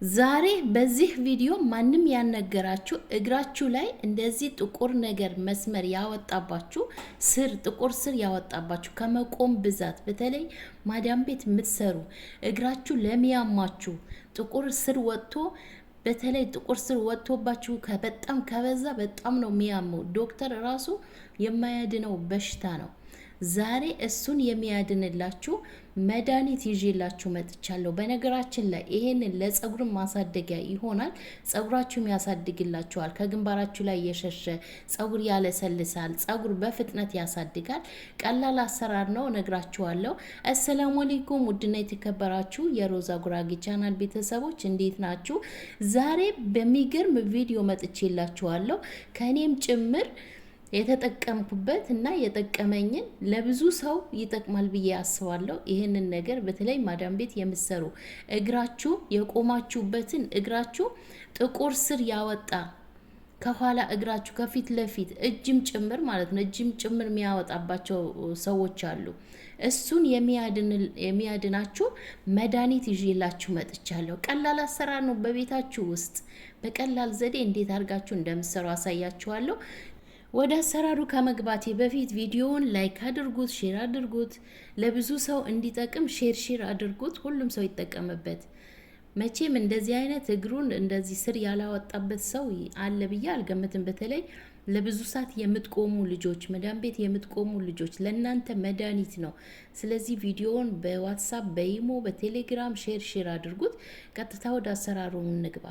ዛሬ በዚህ ቪዲዮ ማንም ያነገራችሁ እግራችሁ ላይ እንደዚህ ጥቁር ነገር መስመር ያወጣባችሁ ጥቁር ስር ያወጣባችሁ ከመቆም ብዛት በተለይ ማዳም ቤት የምትሰሩ እግራችሁ ለሚያማችሁ ጥቁር ስር ወጥቶ በተለይ ጥቁር ስር ወጥቶባችሁ በጣም ከበዛ በጣም ነው የሚያመው። ዶክተር ራሱ የማያድነው በሽታ ነው። ዛሬ እሱን የሚያድንላችሁ መድኃኒት ይዤላችሁ መጥቻለሁ። በነገራችን ላይ ይሄንን ለጸጉር ማሳደጊያ ይሆናል። ጸጉራችሁም ያሳድግላችኋል። ከግንባራችሁ ላይ የሸሸ ጸጉር ያለሰልሳል። ጸጉር በፍጥነት ያሳድጋል። ቀላል አሰራር ነው፣ ነግራችኋለሁ። አሰላሙ አለይኩም ውድና የተከበራችሁ የሮዛ ጉራጌ ቻናል ቤተሰቦች እንዴት ናችሁ? ዛሬ በሚገርም ቪዲዮ መጥቼላችኋለሁ ከኔም ጭምር የተጠቀምኩበት እና የጠቀመኝን ለብዙ ሰው ይጠቅማል ብዬ አስባለሁ። ይህንን ነገር በተለይ ማዳም ቤት የምትሰሩ እግራችሁ የቆማችሁበትን እግራችሁ ጥቁር ስር ያወጣ ከኋላ እግራችሁ ከፊት ለፊት እጅም ጭምር ማለት ነው፣ እጅም ጭምር የሚያወጣባቸው ሰዎች አሉ። እሱን የሚያድናችሁ መድኃኒት ይዤላችሁ መጥቻለሁ። ቀላል አሰራር ነው። በቤታችሁ ውስጥ በቀላል ዘዴ እንዴት አድርጋችሁ እንደምትሰሩ አሳያችኋለሁ። ወደ አሰራሩ ከመግባቴ በፊት ቪዲዮውን ላይክ አድርጉት፣ ሼር አድርጉት። ለብዙ ሰው እንዲጠቅም ሼር አድርጉት። ሁሉም ሰው ይጠቀምበት። መቼም እንደዚህ አይነት እግሩን እንደዚህ ስር ያላወጣበት ሰው አለ ብዬ አልገምትም። በተለይ ለብዙ ሰዓት የምትቆሙ ልጆች፣ መዳም ቤት የምትቆሙ ልጆች ለእናንተ መድኃኒት ነው። ስለዚህ ቪዲዮውን በዋትሳፕ፣ በኢሞ፣ በቴሌግራም ሼር አድርጉት። ቀጥታ ወደ አሰራሩ እንግባ።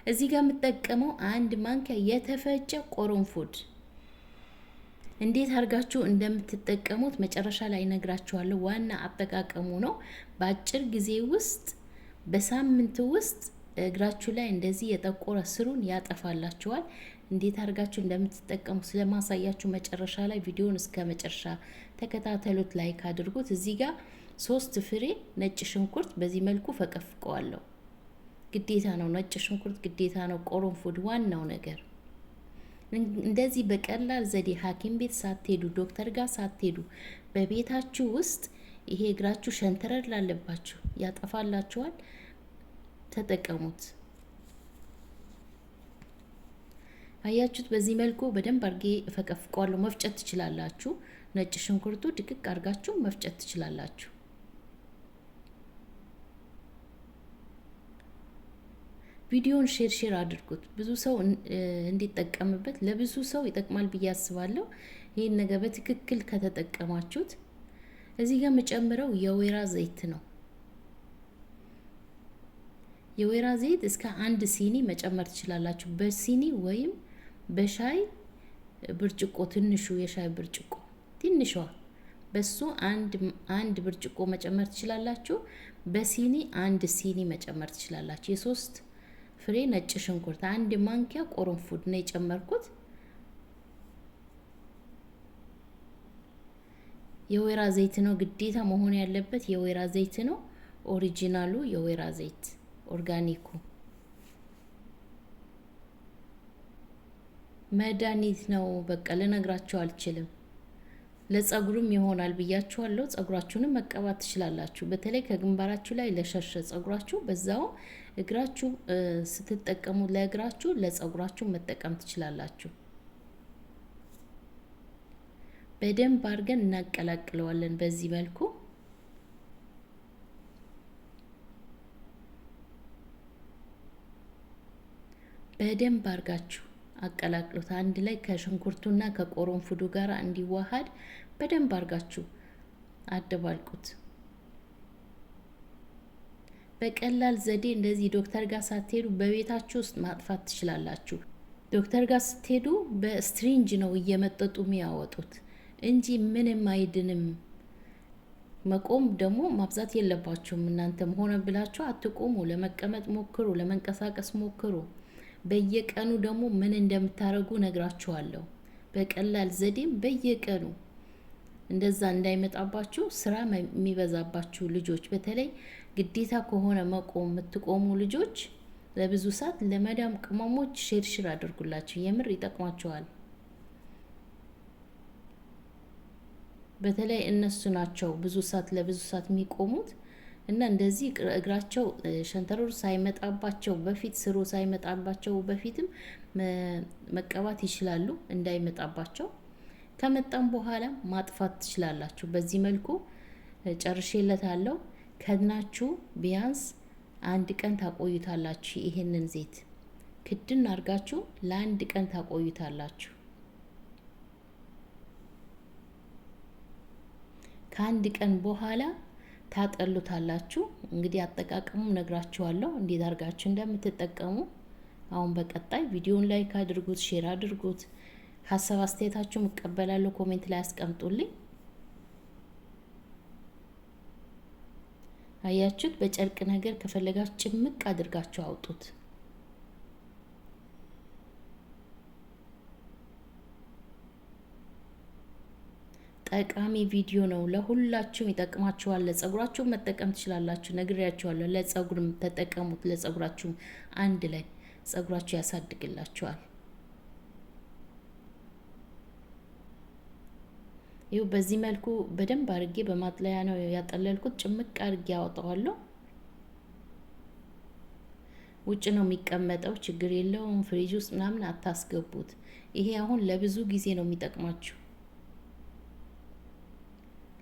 እዚህ ጋር የምጠቀመው አንድ ማንኪያ የተፈጨ ቆረንፉድ። እንዴት አድርጋችሁ እንደምትጠቀሙት መጨረሻ ላይ ነግራችኋለሁ። ዋና አጠቃቀሙ ነው። በአጭር ጊዜ ውስጥ በሳምንት ውስጥ እግራችሁ ላይ እንደዚህ የጠቆረ ስሩን ያጠፋላችኋል። እንዴት አድርጋችሁ እንደምትጠቀሙ ስለማሳያችሁ መጨረሻ ላይ ቪዲዮውን እስከ መጨረሻ ተከታተሉት። ላይክ አድርጉት። እዚህ ጋር 3 ፍሬ ነጭ ሽንኩርት በዚህ መልኩ ፈቀፍቀዋለሁ። ግዴታ ነው፣ ነጭ ሽንኩርት ግዴታ ነው። ቆረንፉድ ዋናው ነገር። እንደዚህ በቀላል ዘዴ ሐኪም ቤት ሳትሄዱ ዶክተር ጋር ሳትሄዱ በቤታችሁ ውስጥ ይሄ እግራችሁ ሸንተረር ላለባችሁ ያጠፋላችኋል። ተጠቀሙት። አያችሁት? በዚህ መልኩ በደንብ አድርጌ ፈቀፍቀዋለሁ። መፍጨት ትችላላችሁ። ነጭ ሽንኩርቱ ድቅቅ አድርጋችሁ መፍጨት ትችላላችሁ። ቪዲዮን ሼር አድርጉት። ብዙ ሰው እንዲጠቀምበት ለብዙ ሰው ይጠቅማል ብዬ አስባለሁ። ይሄን ነገር በትክክል ከተጠቀማችሁት። እዚህ ጋር የምጨምረው የወይራ ዘይት ነው። የወይራ ዘይት እስከ 1 ሲኒ መጨመር ትችላላችሁ። በሲኒ ወይም በሻይ ብርጭቆ፣ ትንሹ የሻይ ብርጭቆ ትንሿ፣ በሱ አንድ ብርጭቆ መጨመር ትችላላችሁ። በሲኒ 1 ሲኒ መጨመር ትችላላችሁ። የ3 ፍሬ ነጭ ሽንኩርት፣ 1 ማንኪያ ቆረንፉድ ነው የጨመርኩት። የወይራ ዘይት ነው ግዴታ መሆን ያለበት፣ የወይራ ዘይት ነው። ኦሪጂናሉ የወይራ ዘይት ኦርጋኒኩ መድኃኒት ነው። በቃ ልነግራችሁ አልችልም። ለጸጉሩም ይሆናል ብያችኋለሁ። ጸጉራችሁንም መቀባት ትችላላችሁ። በተለይ ከግንባራችሁ ላይ ለሸሸ ጸጉራችሁ በዛው እግራችሁ ስትጠቀሙ ለእግራችሁ ለጸጉራችሁ መጠቀም ትችላላችሁ። በደንብ አድርገን እናቀላቅለዋለን። በዚህ መልኩ በደንብ አድርጋችሁ አቀላቅሉት። አንድ ላይ ከሽንኩርቱና ከቆረንፉዱ ጋር እንዲዋሃድ በደንብ አድርጋችሁ አደባልቁት። በቀላል ዘዴ እንደዚህ ዶክተር ጋር ሳትሄዱ በቤታችሁ ውስጥ ማጥፋት ትችላላችሁ። ዶክተር ጋር ስትሄዱ በስትሪንጅ ነው እየመጠጡ የሚያወጡት እንጂ ምንም አይድንም። መቆም ደግሞ ማብዛት የለባችሁም። እናንተም ሆነ ብላችሁ አትቆሙ። ለመቀመጥ ሞክሩ፣ ለመንቀሳቀስ ሞክሩ። በየቀኑ ደግሞ ምን እንደምታረጉ ነግራችኋለሁ። በቀላል ዘዴም በየቀኑ እንደዛ እንዳይመጣባችሁ። ስራ የሚበዛባችሁ ልጆች፣ በተለይ ግዴታ ከሆነ መቆም የምትቆሙ ልጆች ለብዙ ሰዓት ለመዳም ቅመሞች ሼር አድርጉላችሁ። የምር ይጠቅማቸዋል። በተለይ እነሱ ናቸው ብዙ ሰዓት ለብዙ ሰዓት የሚቆሙት። እና እንደዚህ እግራቸው ሸንተረሩ ሳይመጣባቸው በፊት ስሩ ሳይመጣባቸው በፊትም መቀባት ይችላሉ እንዳይመጣባቸው። ከመጣም በኋላ ማጥፋት ትችላላችሁ። በዚህ መልኩ ጨርሼለታለሁ። ከድናችሁ ቢያንስ 1 ቀን ታቆዩታላችሁ። ይሄንን ዘይት ክድን አድርጋችሁ ለ1 ቀን ታቆዩታላችሁ። ከ1 ቀን በኋላ ታጠሉታላችሁ። እንግዲህ አጠቃቀሙም ነግራችኋለሁ እንዴት አድርጋችሁ እንደምትጠቀሙ። አሁን በቀጣይ ቪዲዮውን ላይክ አድርጉት፣ ሼር አድርጉት። ሀሳብ አስተያየታችሁን እቀበላለሁ። ኮሜንት ላይ አስቀምጡልኝ። አያችሁት? በጨርቅ ነገር ከፈለጋችሁ ጭምቅ አድርጋችሁ አውጡት። ጠቃሚ ቪዲዮ ነው። ለሁላችሁም ይጠቅማችኋል። ለጸጉራችሁ መጠቀም ትችላላችሁ። ነግሬያችኋለሁ። ለጸጉርም ተጠቀሙት። ለጸጉራችሁ አንድ ላይ ጸጉራችሁ ያሳድግላችኋል። ይኸው በዚህ መልኩ በደንብ አድርጌ በማጥለያ ነው ያጠለልኩት። ጭምቅ አድርጌ ያወጣዋለሁ። ውጭ ነው የሚቀመጠው፣ ችግር የለውም። ፍሪጅ ውስጥ ምናምን አታስገቡት። ይሄ አሁን ለብዙ ጊዜ ነው የሚጠቅማችሁ።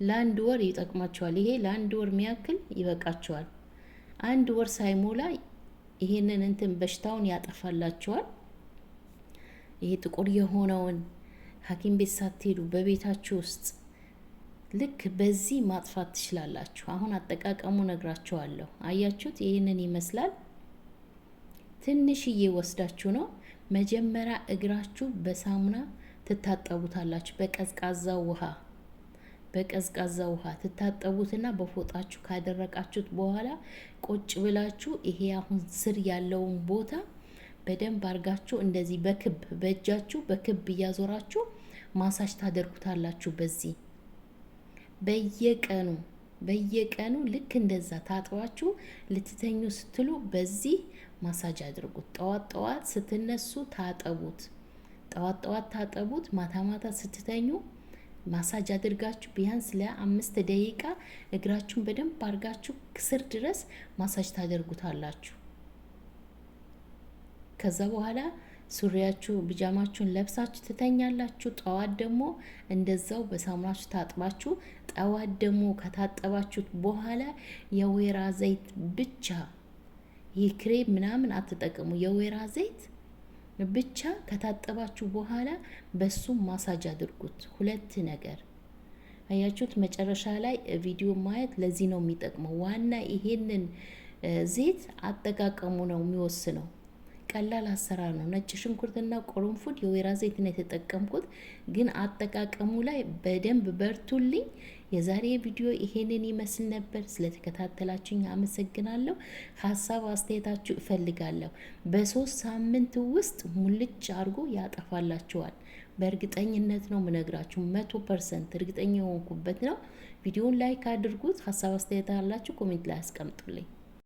ለ1 ወር ይጠቅማችኋል። ይሄ ለ1 ወር የሚያክል ይበቃችኋል። 1 ወር ሳይሞላ ይሄንን እንትን በሽታውን ያጠፋላችኋል። ይሄ ጥቁር የሆነውን ሐኪም ቤት ሳትሄዱ በቤታችሁ ውስጥ ልክ በዚህ ማጥፋት ትችላላችሁ። አሁን አጠቃቀሙ ነግራችኋለሁ። አያችሁት? ይሄንን ይመስላል። ትንሽዬ ወስዳችሁ ነው መጀመሪያ እግራችሁ በሳሙና ትታጠቡታላችሁ። በቀዝቃዛ ውሃ ትታጠቡትና በፎጣችሁ ካደረቃችሁት በኋላ ቁጭ ብላችሁ ይሄ አሁን ስር ያለውን ቦታ በደንብ አርጋችሁ እንደዚህ በክብ በእጃችሁ በክብ እያዞራችሁ ማሳጅ ታደርጉታላችሁ። በዚህ በየቀኑ ልክ እንደዛ ታጥባችሁ ልትተኙ ስትሉ በዚህ ማሳጅ አድርጉት። ጠዋት ስትነሱ ታጠቡት። ጠዋት ታጠቡት። ማታ ስትተኙ ማሳጅ አድርጋችሁ ቢያንስ ለ5 ደቂቃ እግራችሁን በደንብ አርጋችሁ ስር ድረስ ማሳጅ ታደርጉታላችሁ። ከዛ በኋላ ሱሪያችሁ ቢጃማችሁን ለብሳችሁ ትተኛላችሁ። ጠዋት ደግሞ እንደዛው በሳሙናችሁ ታጥባችሁ፣ ጠዋት ደግሞ ከታጠባችሁት በኋላ የወይራ ዘይት ብቻ፣ ይህ ክሬም ምናምን አትጠቀሙ። የወይራ ዘይት ብቻ ከታጠባችሁ በኋላ በሱ ማሳጅ አድርጉት። 2 ነገር አያችሁት? መጨረሻ ላይ ቪዲዮ ማየት ለዚህ ነው የሚጠቅመው። ዋና ይሄንን ዘይት አጠቃቀሙ ነው የሚወስነው። ቀላል አሰራር ነው። ነጭ ሽንኩርትና ቅርንፉድ የወይራ ዘይት ነው የተጠቀምኩት፣ ግን አጠቃቀሙ ላይ በደንብ በርቱልኝ። የዛሬ ቪዲዮ ይሄንን ይመስል ነበር። ስለተከታተላችሁኝ አመሰግናለሁ። ሀሳብ አስተያየታችሁ እፈልጋለሁ። በ3 ሳምንት ውስጥ ሙልጭ አድርጎ ያጠፋላችኋል። በእርግጠኝነት ነው ምነግራችሁ። 100% እርግጠኛ የሆንኩበት ነው። ቪዲዮውን ላይክ አድርጉት። ሀሳብ አስተያየት አላችሁ ኮሜንት ላይ አስቀምጡልኝ።